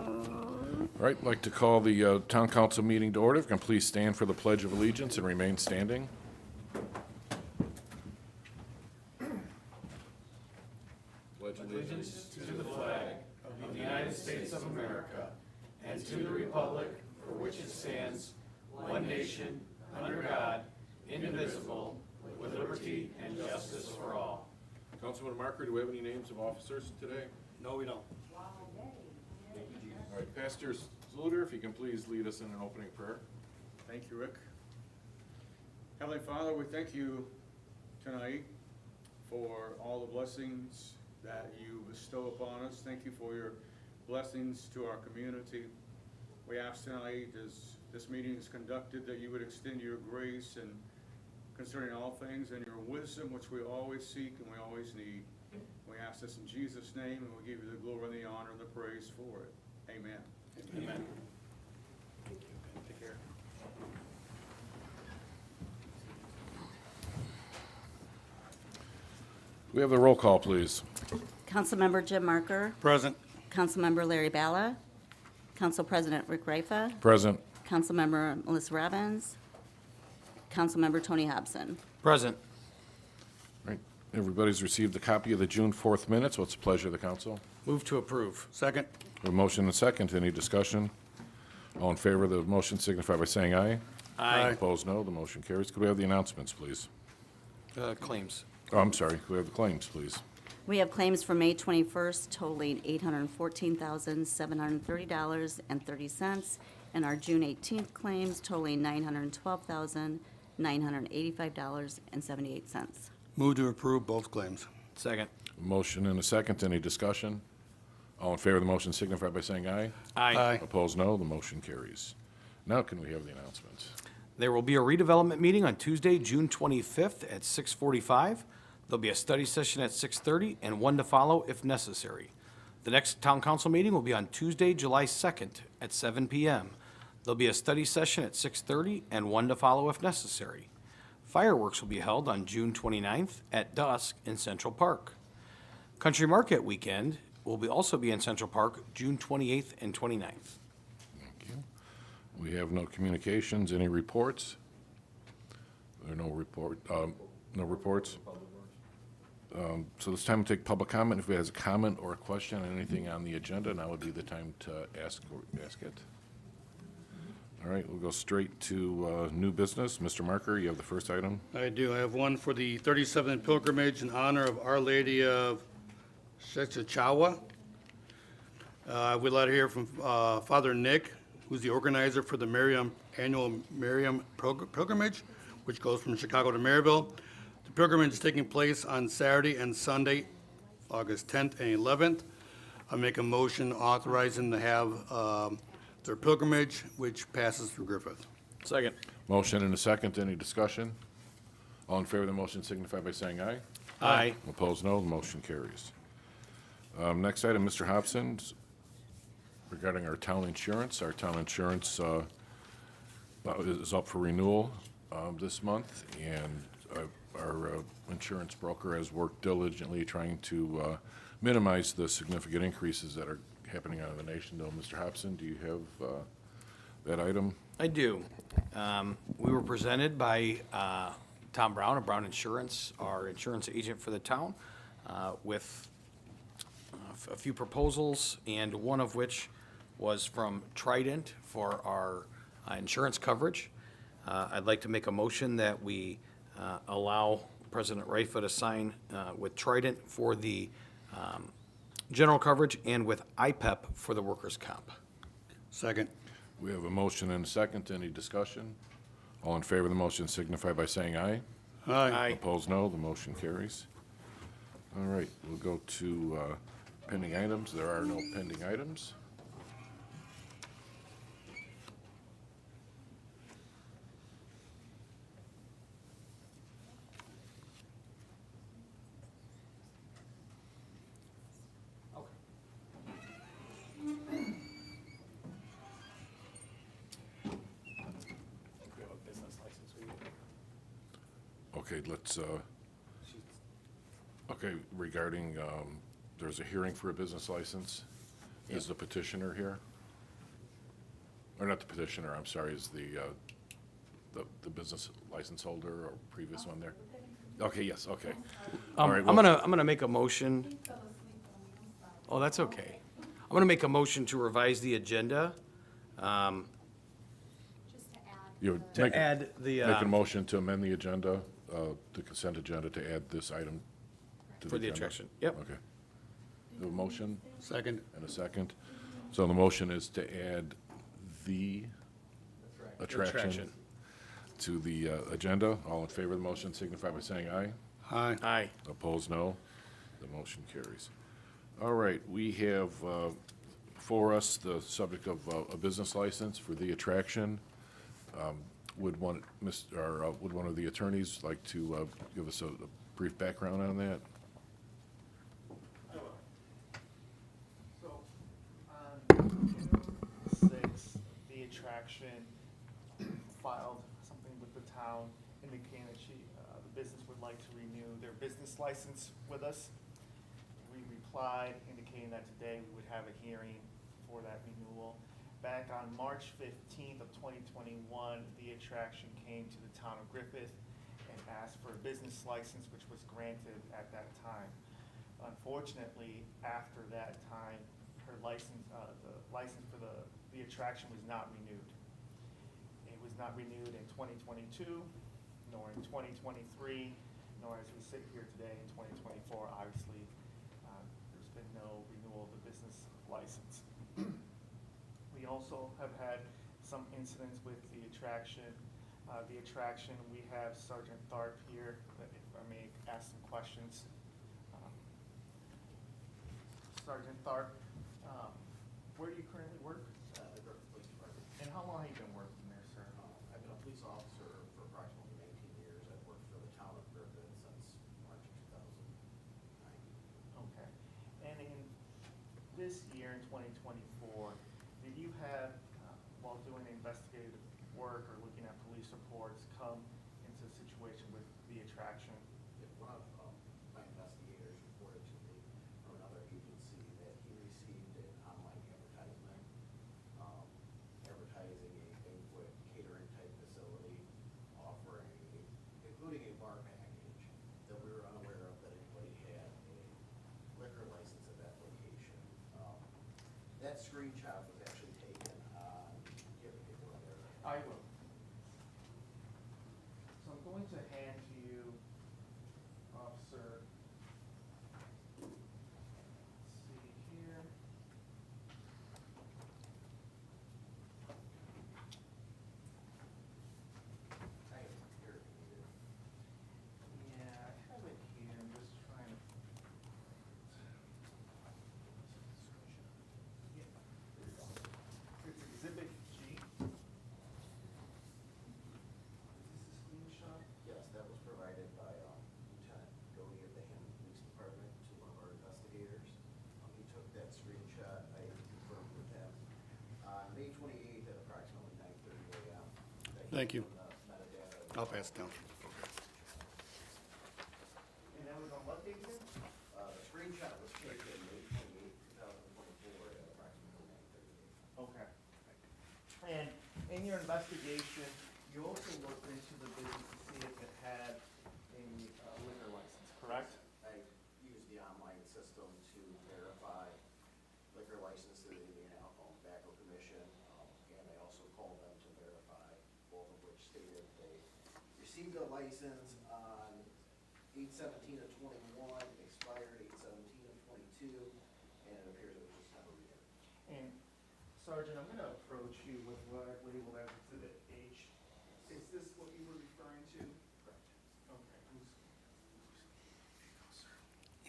All right, I'd like to call the Town Council meeting to order. If you can please stand for the Pledge of Allegiance and remain standing. Pledge allegiance to the flag of the United States of America and to the republic for which it stands, one nation, under God, indivisible, with liberty and justice for all. Councilman Marker, do we have any names of officers today? No, we don't. All right, Pastor Sluter, if you can please lead us in an opening prayer. Thank you, Rick. Heavenly Father, we thank you tonight for all the blessings that you bestow upon us. Thank you for your blessings to our community. We ask tonight, as this meeting is conducted, that you would extend your grace and concerning all things and your wisdom, which we always seek and we always need. We ask this in Jesus' name, and we give you the glory and the honor and the praise for it. Amen. Amen. Take care. We have the roll call, please. Councilmember Jim Marker, Present. Councilmember Larry Balla, Council President Rick Raifa, Present. Councilmember Melissa Robbins, Councilmember Tony Hobson. Present. All right, everybody's received a copy of the June 4th minutes. What's the pleasure of the council? Move to approve. Second. A motion and a second. Any discussion? All in favor of the motion signify by saying aye. Aye. Opposed, no. The motion carries. Could we have the announcements, please? Claims. Oh, I'm sorry. Could we have the claims, please? We have claims for May 21st totaling $814,730.30, and our June 18th claims totaling $912,985.78. Move to approve both claims. Second. Motion and a second. Any discussion? All in favor of the motion signify by saying aye. Aye. Opposed, no. The motion carries. Now can we have the announcements? There will be a redevelopment meeting on Tuesday, June 25th at 6:45. There'll be a study session at 6:30 and one to follow if necessary. The next town council meeting will be on Tuesday, July 2nd at 7 p.m. There'll be a study session at 6:30 and one to follow if necessary. Fireworks will be held on June 29th at dusk in Central Park. Country Market Weekend will also be in Central Park, June 28th and 29th. Thank you. We have no communications. Any reports? There are no reports? So this time we'll take public comment. If anybody has a comment or a question on anything on the agenda, now would be the time to ask it. All right, we'll go straight to new business. Mr. Marker, you have the first item. I do. I have one for the 37th pilgrimage in honor of Our Lady of Chechachawa. I have a letter here from Father Nick, who's the organizer for the annual Miriam pilgrimage, which goes from Chicago to Maryville. The pilgrimage is taking place on Saturday and Sunday, August 10th and 11th. I make a motion authorizing to have their pilgrimage, which passes through Griffith. Second. Motion and a second. Any discussion? All in favor of the motion signify by saying aye. Aye. Opposed, no. The motion carries. Next item, Mr. Hobson, regarding our town insurance. Our town insurance is up for renewal this month, and our insurance broker has worked diligently trying to minimize the significant increases that are happening out of the nation. Though, Mr. Hobson, do you have that item? I do. We were presented by Tom Brown of Brown Insurance, our insurance agent for the town, with a few proposals, and one of which was from Trident for our insurance coverage. I'd like to make a motion that we allow President Raifa to sign with Trident for the general coverage and with IPEP for the workers' comp. Second. We have a motion and a second. Any discussion? All in favor of the motion signify by saying aye. Aye. Opposed, no. The motion carries. All right, we'll go to pending items. There are no pending items. Okay, let's, okay, regarding, there's a hearing for a business license. Is the petitioner here? or not the petitioner, I'm sorry, is the business license holder or previous one there? Okay, yes, okay. All right, I'm well- gonna make a motion. Oh, that's okay. I'm gonna make a motion to revise the agenda, You would to make, add the, make a motion to amend the agenda, the consent agenda, to add this item to the for the agenda? attraction. Yep. Okay. Do a motion Second. and a second. So the motion is to add the attraction Attraction. to the agenda. All in favor of the motion signify by saying aye. Aye. Aye. Opposed, no. The motion carries. All right, we have before us the subject of a business license for the attraction. Would one, would one of the attorneys like to give us a brief background on that? I will. So, on June 6th, the attraction filed something with the town indicating that the business would like to renew their business license with us. We replied indicating that today we would have a hearing for that renewal. Back on March 15th of 2021, the attraction came to the town of Griffith and asked for a business license, which was granted at that time. Unfortunately, after that time, her license, the license for the attraction was not renewed. It was not renewed in 2022, nor in 2023, nor as we sit here today in 2024. Obviously, there's been no renewal of the business license. We also have had some incidents with the attraction. We have Sergeant Tharp here, if I may ask some questions. Sergeant Tharp, where do you currently work? The Griffith Police Department. And how long have you been working there, sir? I've been a police officer for approximately 19 years. I've worked for the town of Griffith since March of 2009. Okay. And in this year, in 2024, did you have, while doing investigative work or looking at police reports, come into a situation with the attraction? One of my investigators reported to me from another agency that he received an online advertisement advertising a banquet catering type facility offering, including a bar package, that we were unaware of that anybody had a liquor license at that location. That screenshot was actually taken on, give a paper there. I will. So I'm going to hand to you, Officer. Let's see here. I have it here if you need it. Yeah, I have it here. I'm just trying to. Yeah. There you go. It's Exhibit G. Is this a screenshot? Yes, that was provided by Lieutenant Doty of the Hammond Police Department to one of our investigators. He took that screenshot, I confirmed with him, on May 28th at approximately 9:30 a.m. that he Thank you. put the metadata- I'll pass it down. And that was on what date again? The screenshot was taken May 28th, 2024 at approximately 9:30 a.m. Okay. And in your investigation, you also looked into the business to see if it had a liquor license, correct? I used the online system to verify liquor license through the Indiana Alcohol and Tobacco Commission, and I also called them to verify, both of which stated they received a license on 8/17 of 21, expired 8/17 of 22, and it appears it was just never renewed. And Sergeant, I'm gonna approach you with what I've labeled as Exhibit H. Is this what you were referring to? Correct. Okay.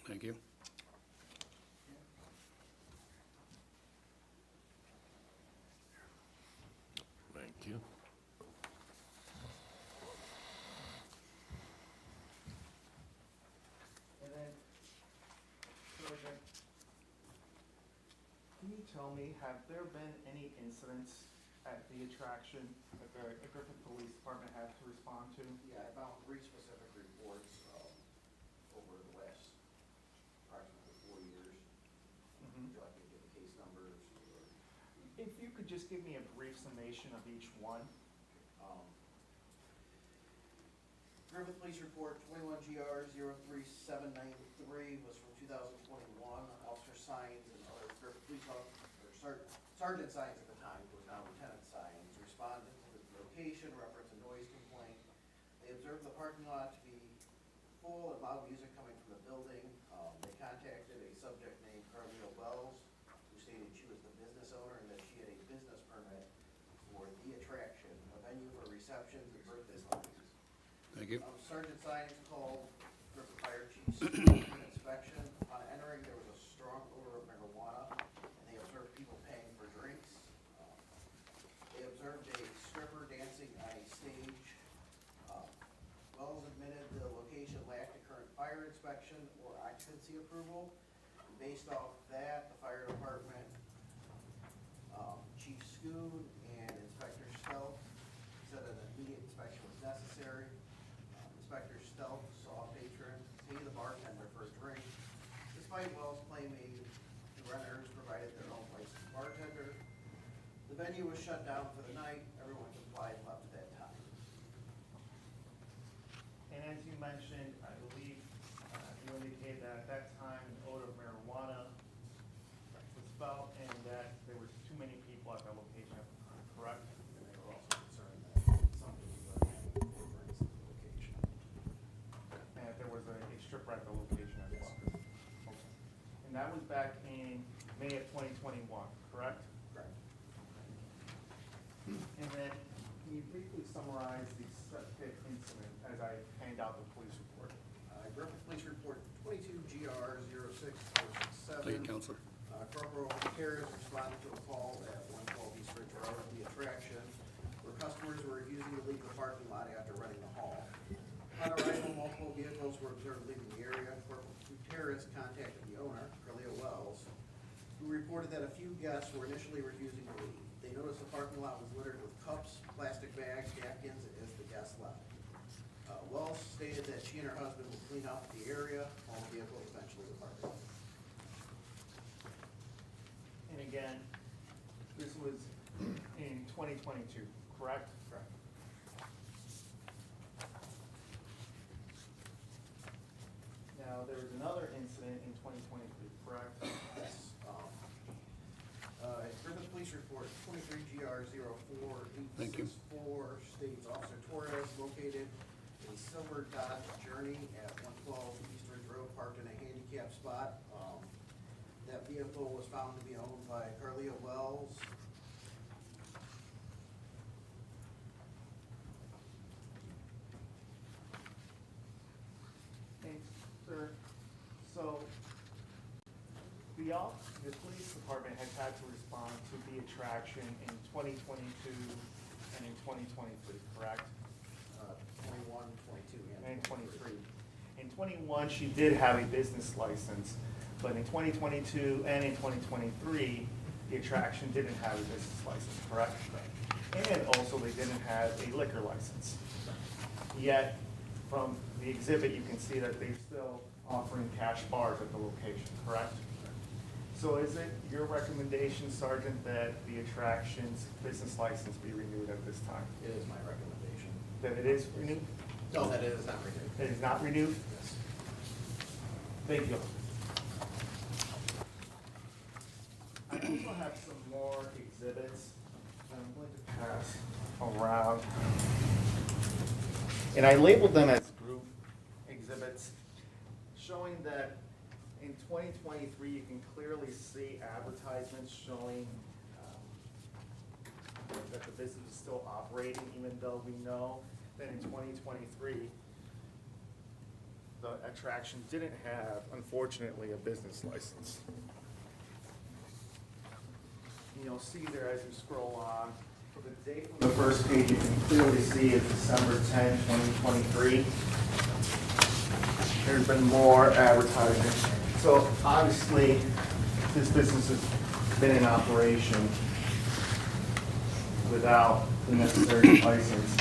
Thank you. Thank you. And then, Sergeant, can you tell me, have there been any incidents at the attraction that the Griffith Police Department had to respond to? Yeah, I found 3 specific reports over the last approximately 4 years. Mhm. Would you like me to give the case numbers or? If you could just give me a brief summation of each one. Griffith Police Report 21GR 03793 was from 2021. Officer signs and other Griffith Police Sergeant signs at the time, it was now Lieutenant signs, responded to the location, reference a noise complaint. They observed the parking lot to be full of loud music coming from the building. They contacted a subject named Carlia Wells, who stated she was the business owner and that she had a business permit for The Attraction, a venue for receptions and birthday parties. Thank you. Sergeant Sines called Griffith Fire Chief's inspection. Upon entering, there was a strong odor of marijuana, and they observed people paying for drinks. They observed a stripper dancing on a stage. Wells admitted the location lacked a current fire inspection or occupancy approval. And based off that, the fire department, Chief Schoon and Inspector Stelp said an immediate inspection was necessary. Inspector Stelp saw a patron pay the bartender for a drink, despite Wells claiming the renters provided their own licensed bartender. The venue was shut down for the night. Everyone complied and left at that time. And as you mentioned, I believe you indicated that at that time, an odor of marijuana was felt and that there was too many people at that location at the time, correct? And they were also concerned that some people were having drinks at the location. And that there was a stripper at the location as well? Okay. And that was back in May of 2021, correct? Correct. And then, can you briefly summarize the septic incident as I hand out the police report? Griffith Police Report 22GR 06467. Thank you, Counselor. Corporal Harris responded to a call at 112 East Ridge Road, The Attraction, where customers were refusing to leave the parking lot after renting the hall. On arrival, multiple vehicles were observed leaving the area. Corporal Harris contacted the owner, Carlia Wells, who reported that a few guests were initially refusing to leave. They noticed the parking lot was littered with cups, plastic bags, napkins as the guests left. Wells stated that she and her husband would clean up the area, all vehicles eventually departed. And again, this was in 2022, correct? Correct. Now, there was another incident in 2023, correct? Yes. Griffith Police Report 23GR Thank you. 04864 states Officer Torres located a silver Dodge Journey at 112 East Ridge Road parked in a handicap spot. That vehicle was found to be owned by Carlia Wells. Thanks, sir. So, the police department has had to respond to The Attraction in 2022 and in 2023, correct? 21, 22, And in 23. In 21, she did have a business license, but in 2022 and in 2023, The Attraction didn't have a business license, correct? And also, they didn't have a liquor license. Yet, from the exhibit, you can see that they're still offering cash bars at the location, correct? So is it your recommendation, Sergeant, that The Attraction's business license be renewed at this time? It is my recommendation. That it is renewed? No, that it is not renewed. It is not renewed? Yes. Thank you. I also have some more exhibits that I'm going to pass around. And I labeled them as group exhibits, showing that in 2023, you can clearly see advertisements showing that the business is still operating, even though we know that in 2023, the Attraction didn't have, unfortunately, a business license. You'll see there as you scroll on, for the date on the first page, you can clearly see it's December 10, 2023. There's been more advertising. So obviously, this business has been in operation without the necessary license.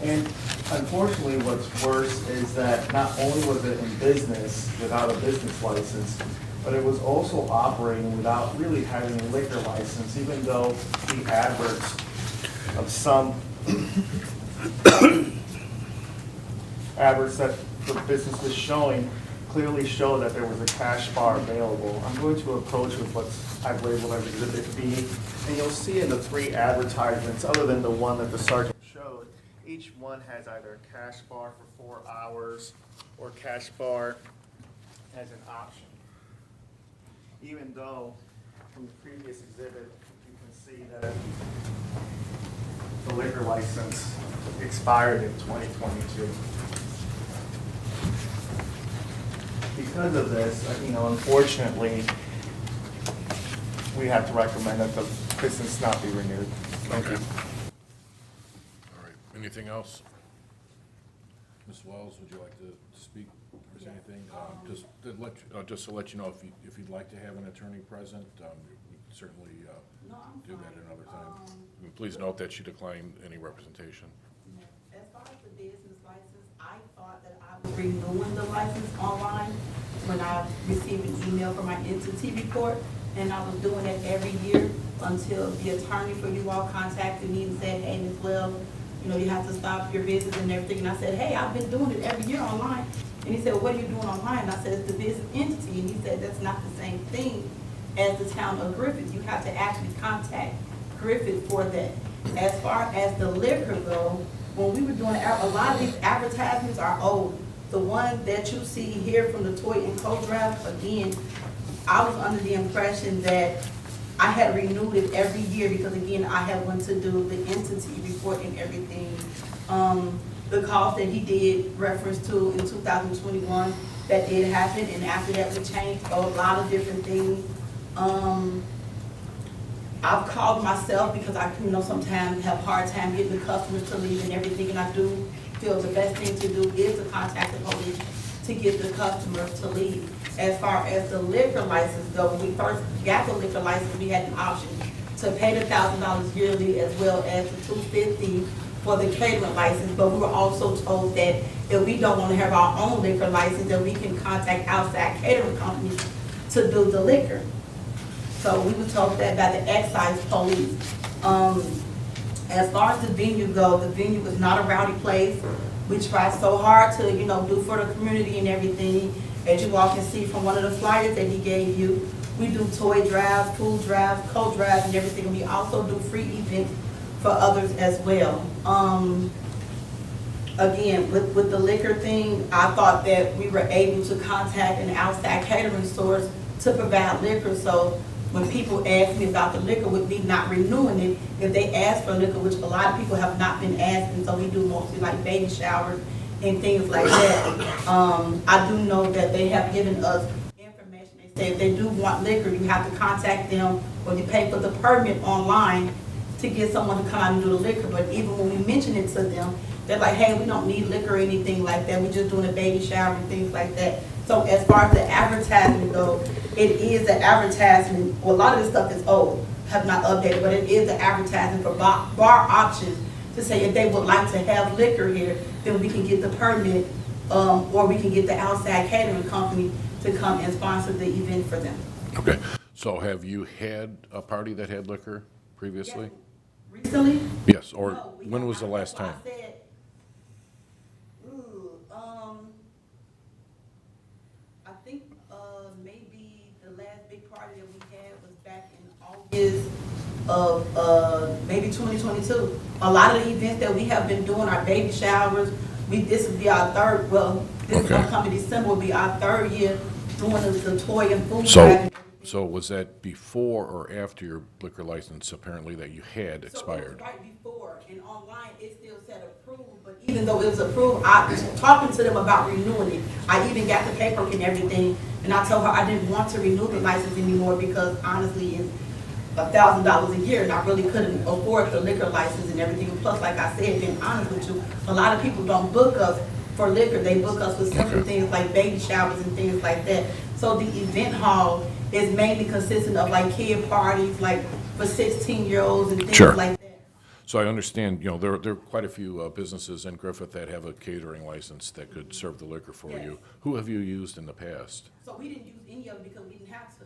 And unfortunately, what's worse is that not only was it in business without a business license, but it was also operating without really having a liquor license, even though the adverts of some adverts that the business was showing clearly show that there was a cash bar available. I'm going to approach with what I've labeled as Exhibit B, and you'll see in the 3 advertisements, other than the one that the sergeant showed, each one has either a cash bar for 4 hours or cash bar as an option. Even though from the previous exhibit, you can see that the liquor license expired in 2022. Because of this, unfortunately, we have to recommend that the license not be renewed. Thank you. All right, anything else? Ms. Wells, would you like to speak, or is there anything? Just to let you know, if you'd like to have an attorney present, we can certainly do that another time. And please note that she declined any representation. As far as the business license, I thought that I was renewing the license online when I received an email from my entity report, and I was doing it every year until the attorney for you all contacted me and said, hey, Ms. Wells, you have to stop your business and everything. And I said, hey, I've been doing it every year online. And he said, well, what are you doing online? And I said, it's the business entity. And he said, that's not the same thing as the town of Griffith. You have to actually contact Griffith for that. As far as the liquor go, when we were doing, a lot of these advertisements are old. The one that you see here from the Toy and Co-Draft, again, I was under the impression that I had renewed it every year because, again, I had went to do the entity report and everything. The cost that he did reference to in 2021, that did happen, and after that we changed a lot of different things. I've called myself because I, sometimes have a hard time getting the customers to leave and everything, and I do feel the best thing to do is to contact the police to get the customers to leave. As far as the liquor license though, when we first got the liquor license, we had an option to pay the $1,000 yearly as well as the $250 for the catering license, but we were also told that if we don't want to have our own liquor license, that we can contact outside catering companies to do the liquor. So we were told that by the excise police. As far as the venue go, the venue was not a rowdy place. We tried so hard to, do for the community and everything. As you all can see from one of the flyers that he gave you, we do toy drives, food drives, coat drives, and everything. We also do free events for others as well. Again, with the liquor thing, I thought that we were able to contact an outside catering source to provide liquor. So when people ask me about the liquor, with me not renewing it, if they ask for liquor, which a lot of people have not been asking, so we do mostly like baby showers and things like that. I do know that they have given us information. They say if they do want liquor, you have to contact them or you pay for the permit online to get someone to come out and do the liquor. But even when we mention it to them, they're like, hey, we don't need liquor or anything like that. We're just doing a baby shower and things like that. So as far as the advertisement goes, it is the advertisement. Well, a lot of this stuff is old, have not updated, but it is the advertisement for bar options to say if they would like to have liquor here, then we can get the permit, or we can get the outside catering company to come and sponsor the event for them. Okay, so have you had a party that had liquor previously? Recently? Yes, or No, we when have was the not. last That's time? why I said, I think maybe the last big party that we had was back in August of maybe 2022. A lot of the events that we have been doing, our baby showers, this will be our third, this Okay. upcoming December will be our third year doing the toy and food So, drive. so was that before or after your liquor license apparently that you had So it expired? was right before, and online it still said approved, but even though it was approved, I was talking to them about renewing it. I even got the paperwork and everything, and I told her I didn't want to renew the license anymore because honestly, it's $1,000 a year, and I really couldn't afford the liquor license and everything. And plus, like I said, being honest with you, a lot of people don't book us for liquor. They book us for simple things like baby showers and things like that. So the event hall is mainly consisting of like kid parties, like for 16-year-olds and things Sure. like that. So I understand, you know, there are quite a few businesses in Griffith that have a catering license that could serve the liquor for you. Yes. Who have you used in the past? So we didn't use any of it because we didn't have to.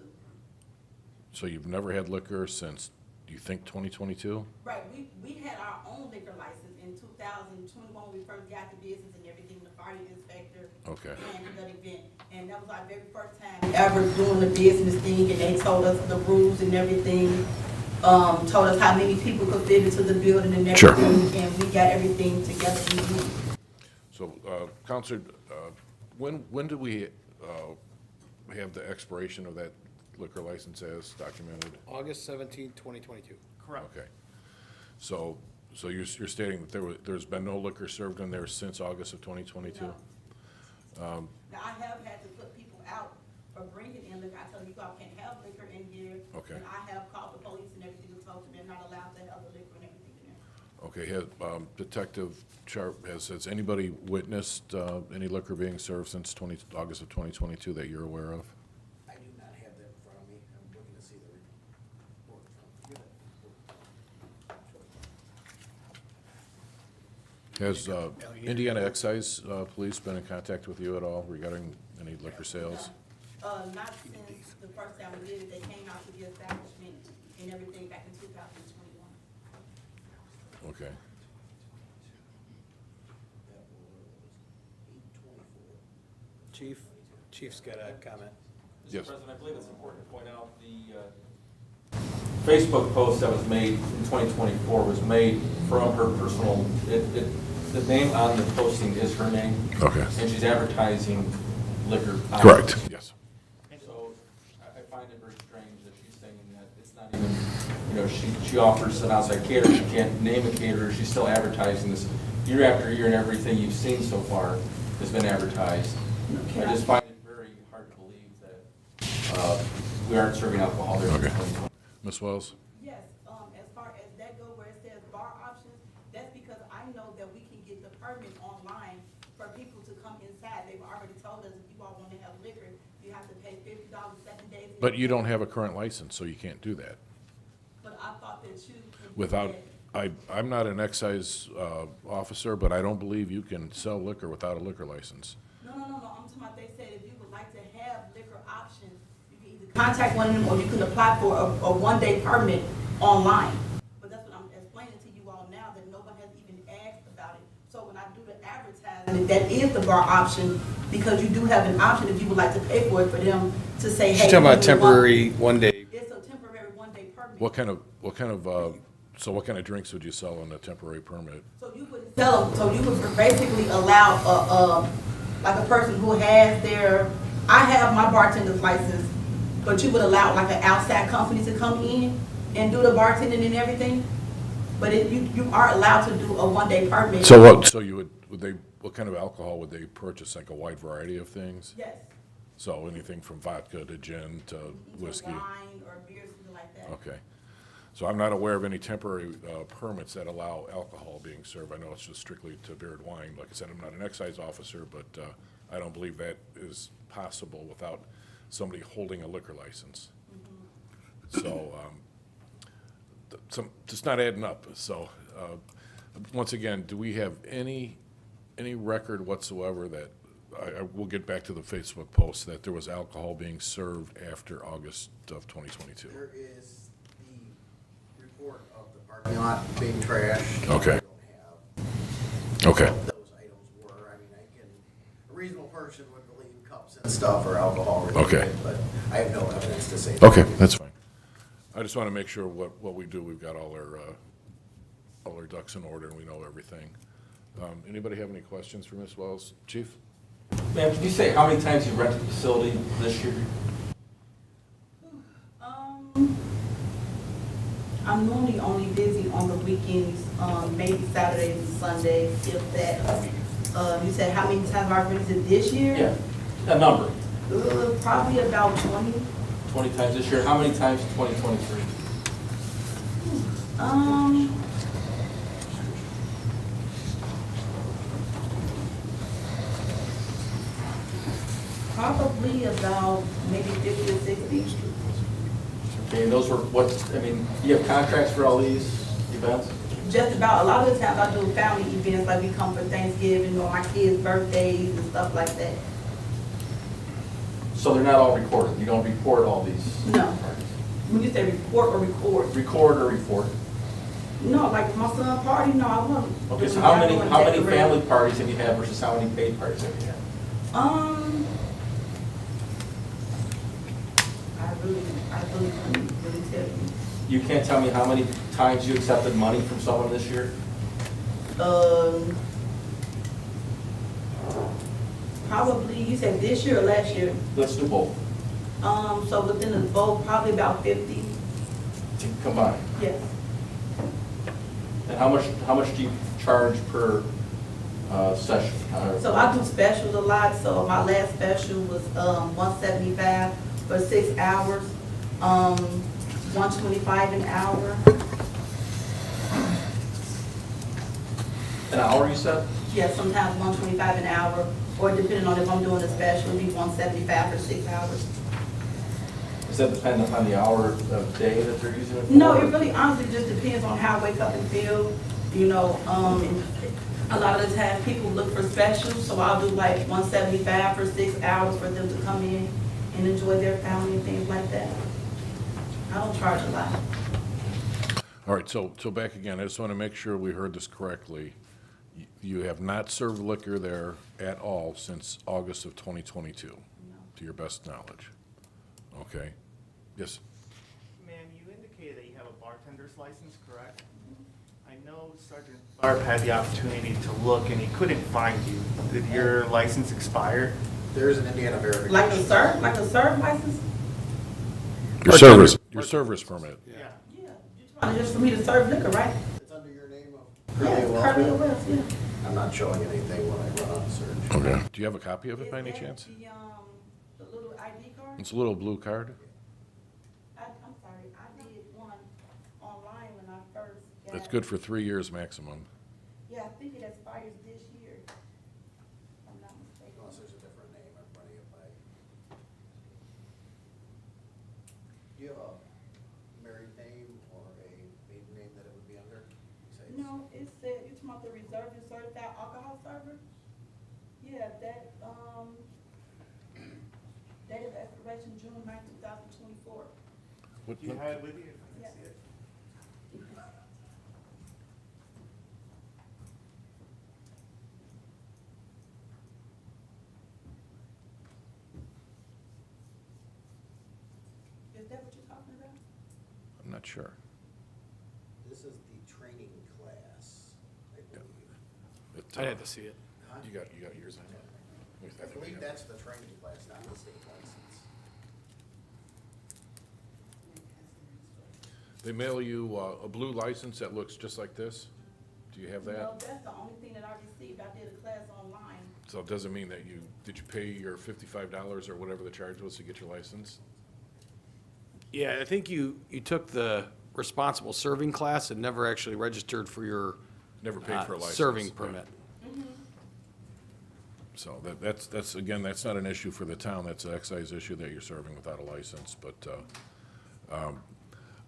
So you've never had liquor since, do you think 2022? Right, we had our own liquor license in 2021 when we first got the business and everything, the fire inspector. Okay. And the event, and that was our very first time ever doing the business thing, and they told us the rules and everything. Told us how many people could fit into the building and Sure. everything, and we got everything together. So, Counselor, when do we have the expiration of that liquor license as documented? August 17, 2022. Correct. Okay. So you're stating that there's been no liquor served in there since August of 2022? No. Now, I have had to put people out for bringing in liquor. I tell you, y'all can't have liquor in here. Okay. And I have called the police and everything and told them they're not allowed to have the liquor and everything in there. Okay, Detective Sharp, has anybody witnessed any liquor being served since August of 2022 that you're aware of? I do not have that in front of me. I'm looking to see the report. Has Indiana Excise Police been in contact with you at all regarding any liquor sales? Not since the first time we did it. They came out to the establishment and everything back in 2021. Okay. Chief's got a comment. Yes. Mr. President, I believe it's important to point out the Facebook post that was made in 2024 was made from her personal, the name on the posting is her name. Okay. And she's advertising liquor. Correct. Yes. So I find it very strange that she's saying that it's not even, you know, she offers an outside caterer, she can't name a caterer, she's still advertising this. Year after year and everything you've seen so far has been advertised. I just find it very hard to believe that we aren't serving alcohol there. Okay. Ms. Wells? Yes, as far as that go where it says bar options, that's because I know that we can get the permit online for people to come inside. They've already told us if you all want to have liquor, you have to pay $50 7 days. But you don't have a current license, so you can't do that. But I thought that you. Without, I'm not an excise officer, but I don't believe you can sell liquor without a liquor license. No, I'm talking about, they said if you would like to have liquor options, you can either contact one of them or you can apply for a one-day permit online. But that's what I'm explaining to you all now, that no one has even asked about it. So when I do the advertising, that is the bar option, because you do have an option if you would like to pay for it, for them to say, hey. She's talking about you want- temporary one-day. It's a temporary one-day permit. What kind of drinks would you sell on a temporary permit? So you would sell them, so you would basically allow like a person who has I have my bartender's license, but you would allow like an outside company to come in and do the bartending and everything? But you are allowed to do a one-day permit. So what kind of alcohol would they purchase, like a wide variety of things? Yes. So anything from vodka to gin to whiskey? Wine or beer, something like that. Okay. So I'm not aware of any temporary permits that allow alcohol being served. I know it's just strictly to beer and wine. Like I said, I'm not an excise officer, but I don't believe that is possible without somebody holding a liquor license. So, it's not adding up. So, once again, do we have any record whatsoever that, we'll get back to the Facebook post, that there was alcohol being served after August of 2022? There is the report of the parking lot being trashed. Okay. I don't have Okay. what those items were. I mean, a reasonable person would believe cups and stuff are alcohol related. Okay. But I have no evidence to say. Okay, that's fine. I just want to make sure what we do, we've got all our ducks in order and we know everything. Anybody have any questions for Ms. Wells? Chief? Ma'am, can you say how many times you rented the facility this year? I'm normally only busy on the weekends, maybe Saturdays and Sundays, if that. You said how many times I rented this year? Yeah, a number. Probably about 20. 20 times this year. How many times in 2023? Probably about maybe 50 or 60. Okay, and those were what, I mean, you have contracts for all these events? just about, a lot of the times I do family events, like we come for Thanksgiving or my kids' birthdays and stuff like that. So they're not all recorded, you don't report all these? No. parties? When you say report or record? Record or report? No, like my son's party, no, I won't. Okay, so I'm how not many, doing how many decorating. family parties have you had versus how many paid parties have you had? I really couldn't really tell you. You can't tell me how many times you accepted money from someone this year? Probably, you said this year or last year? Let's do both, So within the both, probably about 50, combined. yes. And how much do you charge per session? So I do specials a lot, so my last special was, $175 for 6 hours, $125 an hour. An hour, you said? Yeah, sometimes $125 an hour, or depending on if I'm doing a special, it'd be $175 for 6 hours. Does that depend upon the hour of day that they're using it for? No, it really honestly just depends on how I wake up and feel, you know, and a lot of the time people look for specials, so I'll do like $175 for 6 hours for them to come in and enjoy their family and things like that. I don't charge a lot. All right, so back again, I just want to make sure we heard this correctly. You have not served liquor there at all since August of 2022, to your best knowledge? Okay. Yes? Ma'am, you indicated that you have a bartender's license, correct? I know Sergeant Tharp had the opportunity to look and he couldn't find you. Did your license expire? There is an Indiana verification. Like a serve license? Your service permit. Yeah. Yeah, you're trying to just for me to serve liquor, right? It's under your name of Yes, Curly Curly Wells. Wells, yeah. I'm not showing anything when I run on search. Okay. Do you have a copy of it by any Is that chance? the little ID card? It's a little blue card. I'm sorry, I did one online when I first got. It's good for 3 years maximum. Yeah, I think it expires this year. If I'm not mistaken. Unless there's a different name, I'm running it by. Do you have a married name or a maiden name that it would be under? Besides- No, it said, you talking about the reserve and certified alcohol server? Yeah, that, date of expiration June 9th, 2024. What- You had it with you? I Yeah. can see it. Is that what you're talking about? I'm not sure. This is the training class, I believe. It, I'd have to see it. Huh? You got yours on it? I believe that's the training class, not the state license. They mail you a blue license that looks just like this? Do you have No, that? that's the only thing that I received. I did a class online. So it doesn't mean that did you pay your $55 or whatever the charge was to get your license? Yeah, I think you took the responsible serving class and never actually registered for your Never paid for a license. serving yeah. permit. So that's, again, that's not an issue for the town, that's an excise issue that you're serving without a license, but,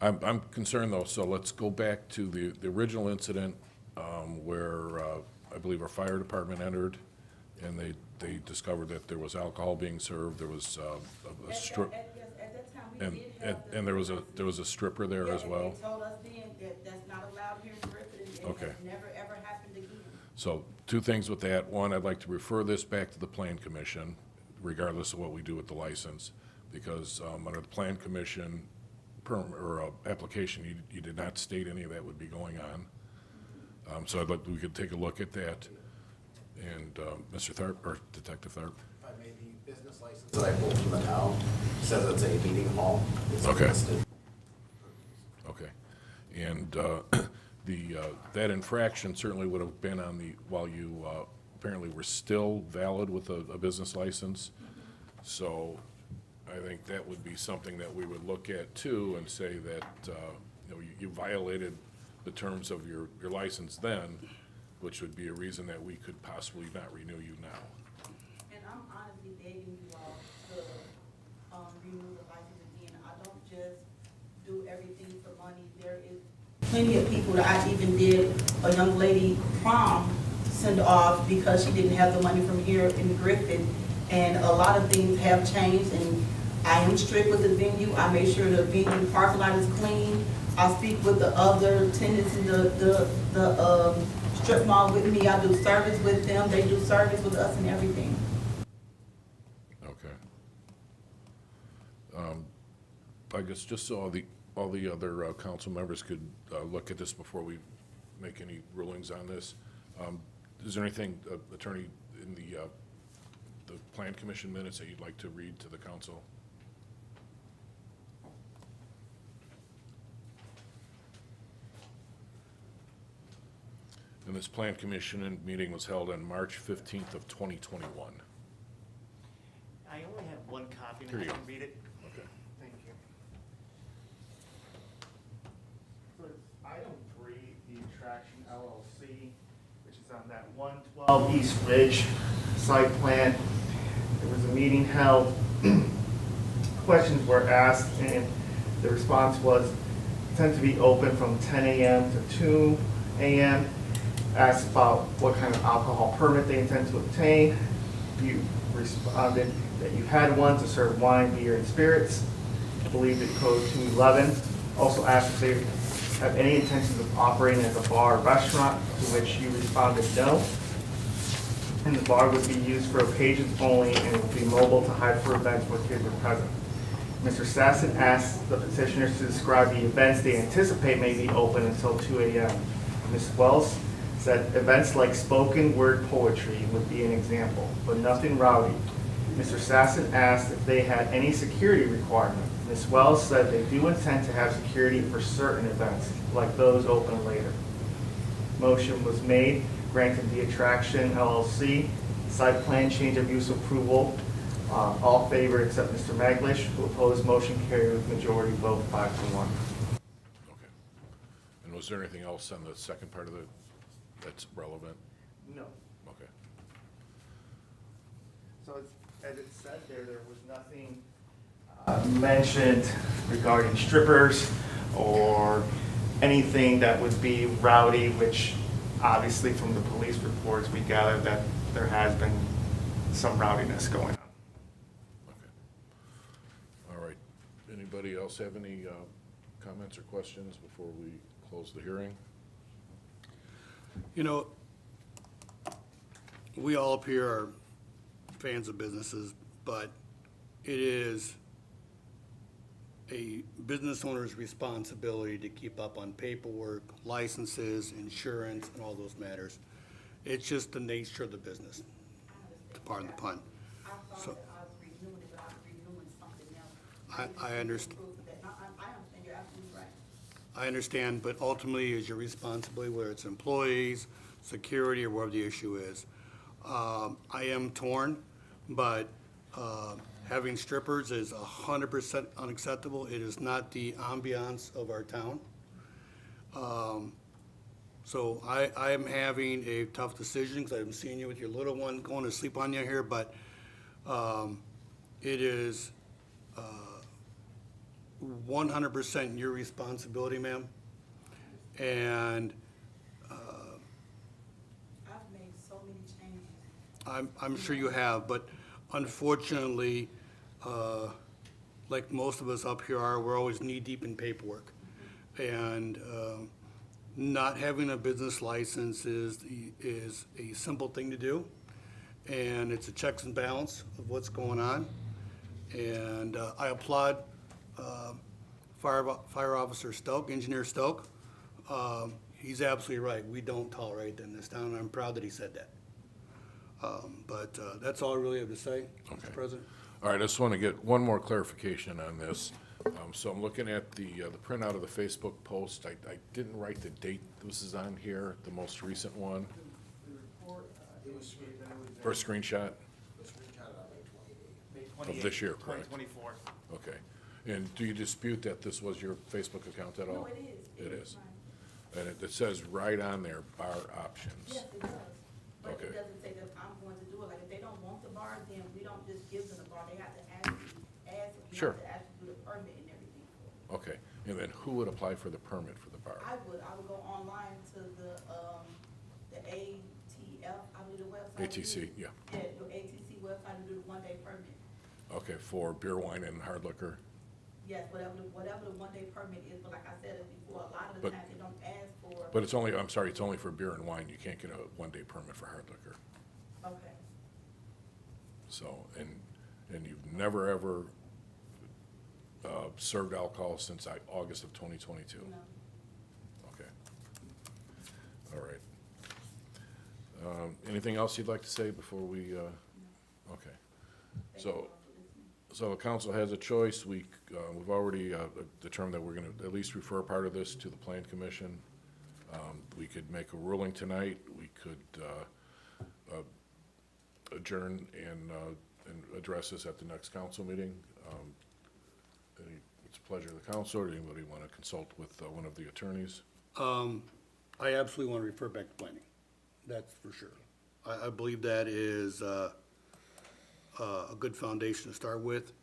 I'm concerned though, so let's go back to the original incident, where, I believe our fire department entered, and they discovered that there was alcohol being served, there was, a strip, Yes, at that time, we and, did have. and there was a stripper there Yeah, as and well. they told us then that that's not allowed here in Griffin, and Okay. it never, ever happened again. So, two things with that. One, I'd like to refer this back to the Plan Commission, regardless of what we do with the license, because under the Plan Commission application, you did not state any of that would be going on. So I'd like, we could take a look at that. And Mr. Tharp, or Detective Tharp? If I may, the business license that I pulled from the town says it's a meeting hall. It's Okay. listed. Okay. And that infraction certainly would have been while you apparently were still valid with a business license. So I think that would be something that we would look at too and say that, you violated the terms of your license then, which would be a reason that we could possibly not renew you now. And I'm honestly begging you all to, renew the license again. I don't just do everything for money. There is plenty of people that I even did a young lady prom send off because she didn't have the money from here in Griffin. And a lot of things have changed, and I am strict with the venue. I make sure the venue parking lot is clean. I speak with the other tenants in the strip mall with me. I do service with them. They do service with us and everything. Okay. I guess just so all the other council members could look at this before we make any rulings on this, is there anything, Attorney, in the Plan Commission minutes that you'd like to read to the council? And this Plan Commission meeting was held on March 15th of 2021. I only have one copy, Here and I you can go. read it. Okay. Thank you. So it's item 3, the Attraction LLC, which is on that 112 East Ridge site plan. There was a meeting held, questions were asked, and the response was, intend to be open from 10 a.m. to 2 a.m. Asked about what kind of alcohol permit they intend to obtain. You responded that you had one to serve wine, beer, and spirits. Believed it code 211. Also asked if they have any intentions of operating as a bar or restaurant, to which you responded no. And the bar would be used for occasions only and would be mobile to hide for events where kids are present. Mr. Sasson asked the petitioners to describe the events they anticipate may be open until 2 a.m. Ms. Wells said events like spoken word poetry would be an example, but nothing rowdy. Mr. Sasson asked if they had any security requirement. Ms. Wells said they do intend to have security for certain events, like those open later. Motion was made, granted the Attraction LLC site plan change of use approval. All favor except Mr. Maglish, who opposed, motion carried with majority vote 5-1. Okay. And was there anything else on the second part of it that's relevant? No. Okay. So as it said there was nothing mentioned regarding strippers or anything that would be rowdy, which obviously from the police reports, we gathered that there has been some rowdiness going on. Okay. All right. Anybody else have any comments or questions before we close the hearing? You know, we all up here are fans of businesses, but it is a business owner's responsibility to keep up on paperwork, licenses, insurance, and all those matters. It's just the nature of the business, to pardon the pun. I thought So- that I was renewing it, but I was renewing something else. I understand. I understand, you're absolutely right. I understand, but ultimately it's your responsibility, whether it's employees, security, or whatever the issue is. I am torn, but having strippers is 100% unacceptable. It is not the ambiance of our town. So I am having a tough decision, because I'm seeing you with your little one going to sleep on you here, but it is 100% your responsibility, ma'am. And I've made so many changes. I'm sure you have, but unfortunately, like most of us up here are, we're always knee-deep in paperwork. And not having a business license is a simple thing to do, and it's a checks and balance of what's going on. And I applaud Fire Officer Stoke, Engineer Stoke. He's absolutely right. We don't tolerate that in this town, and I'm proud that he said that. But that's all I really have to say, Okay. Mr. President. All right, I just want to get one more clarification on this. So I'm looking at the printout of the Facebook post. I didn't write the date this is on here, the most recent one. First screenshot of this year, correct? 2024. Okay. And do you dispute that this was your Facebook account at all? No, it is. It is. And it says right on there, bar options. Yes, it does. But Okay. it doesn't say that I'm going to do it. Like, if they don't want the bar, then we don't just give them the bar. They have to ask, Sure. we have to actually do the permit and everything. Okay. And then who would apply for the permit for the bar? far. I would go online to the ATF, I believe the website. ATC, yeah. Yeah, the ATC website and do the one-day permit. Okay, for beer, wine, and hard liquor. Yes, whatever the one-day permit is, but like I said before, a lot of the But- times they don't ask for. But it's only, I'm sorry, it's only for beer and wine. You can't get a one-day permit for hard liquor. Okay, So, and you've never, ever served alcohol since August of 2022? no. Okay. All right. Anything else you'd like to say before we, okay. So the council has a choice. We've already determined that we're going to at least refer part of this to the plan commission. We could make a ruling tonight. We could adjourn and address this at the next council meeting. It's a pleasure of the council, or anybody want to consult with one of the attorneys? I absolutely want to refer back to planning, that's for sure. I believe that is a good foundation to start with.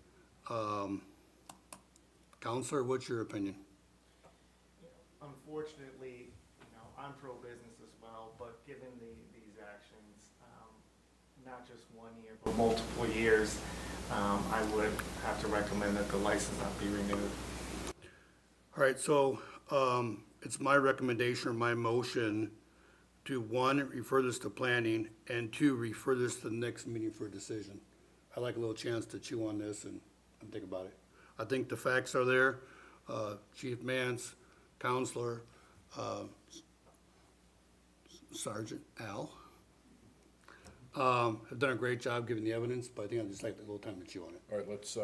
Counselor, what's your opinion? Unfortunately, I'm pro-business as well, but given these actions, not just 1 year, but multiple years, I would have to recommend that the license not be renewed. All right, so it's my recommendation or my motion to, one, refer this to planning, and two, refer this to the next meeting for a decision. I'd like a little chance to chew on this and think about it. I think the facts are there. Chief Mance, Counselor, Sergeant Al, have done a great job giving the evidence, but I think I'd just like a little time to chew on it. All right, let's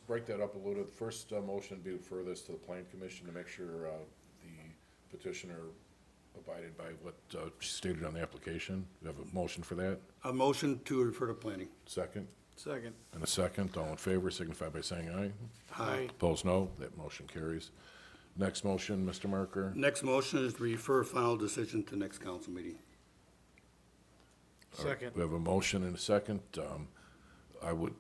break that up a little. The first motion would be to refer this to the plan commission to make sure the petitioner abided by what she stated on the application. We have a motion for that? A motion to refer to planning. Second? Second. And a second. All in favor signify by saying aye. Aye. Opposed, no. That motion carries. Next motion, Mr. Marker. Next motion is to refer final decision to next council meeting. Second. We have a motion and a second. I would,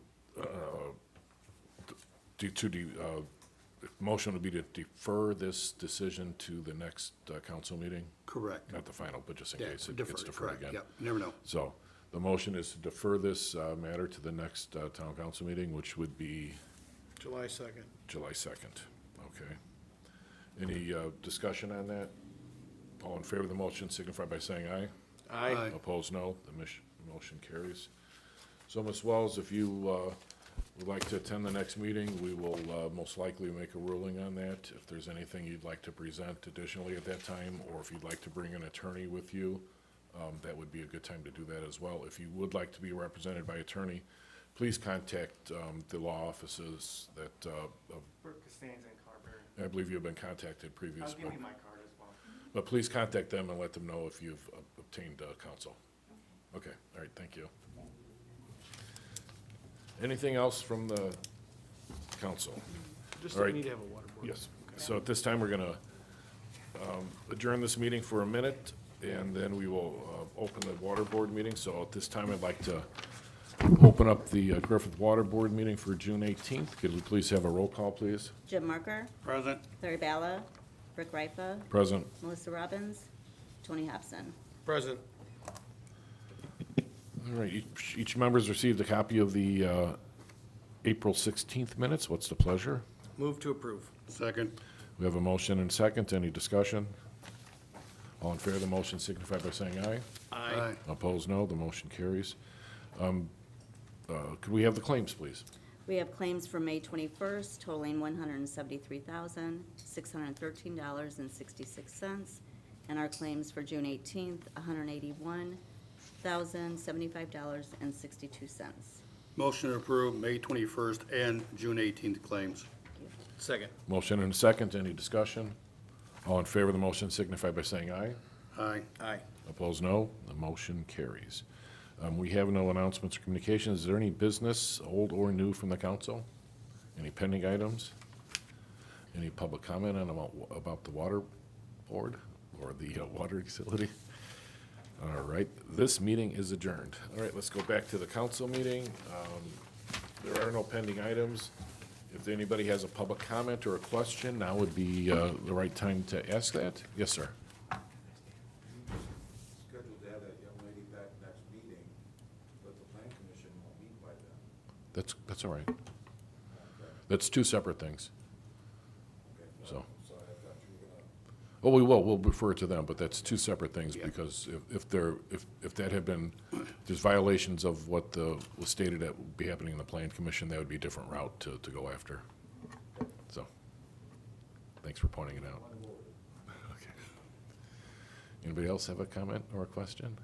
motion would be to defer this decision to the next council meeting? Correct. Not the final, but just in Yeah, case it defer, gets deferred correct, again. yep, you never know. So the motion is to defer this matter to the next town council meeting, which would be July 2nd. July 2nd. Okay. Any discussion on that? All in favor of the motion signify by saying aye. Aye. Opposed, no. The motion carries. So, Ms. Wells, if you would like to attend the next meeting, we will most likely make a ruling on that. If there's anything you'd like to present additionally at that time, or if you'd like to bring an attorney with you, that would be a good time to do that as well. If you would like to be represented by attorney, please contact the law offices that, Brooke Costanza and Carberry. I believe you've been contacted I'll previously. give you my card as well. But please contact them and let them know if you've obtained counsel. Okay, all right, thank you. Anything else from the council? Just All that right. we need to have a water board. Yes. So at this time, we're going to adjourn this meeting for a minute, and then we will open the water board meeting. So at this time, I'd like to open up the Griffith Water Board meeting for June 18th. Could we please have a roll call, please? Jim Marker, Present? Larry Balla, Rick Ripa, Present. Melissa Robbins, Tony Hobson. Present. All right, each member's received a copy of the April 16th minutes. What's the pleasure? Move to approve. Second? We have a motion and a second. Any discussion? All in favor of the motion signify by saying aye. Aye. Opposed, no. The motion carries. Could we have the claims, please? We have claims for May 21st totaling $173,613.66, and our claims for June 18th, $181,075.62. Motion to approve May 21st and June 18th claims. Second. Motion and a second. Any discussion? All in favor of the motion signify by saying aye. Aye. Aye. Opposed, no. The motion carries. We have no announcements or communications. Is there any business, old or new, from the council? Any pending items? Any public comment on about the water board or the water utility? All right, this meeting is adjourned. All right, let's go back to the council meeting. There are no pending items. If anybody has a public comment or a question, now would be the right time to ask that. Yes, sir. Scheduled to have that young lady back next meeting, but the plan commission won't meet by then. That's all right. That's two separate things. Okay, So. So I thought you were gonna, Oh, we will, we'll refer to them, but that's two separate things, because if that had been, there's violations of what was stated that would be happening in the plan commission, that would be a different route to go after. So, thanks for pointing it out. Okay. Anybody else have a comment or a question?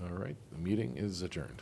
All right, the meeting is adjourned.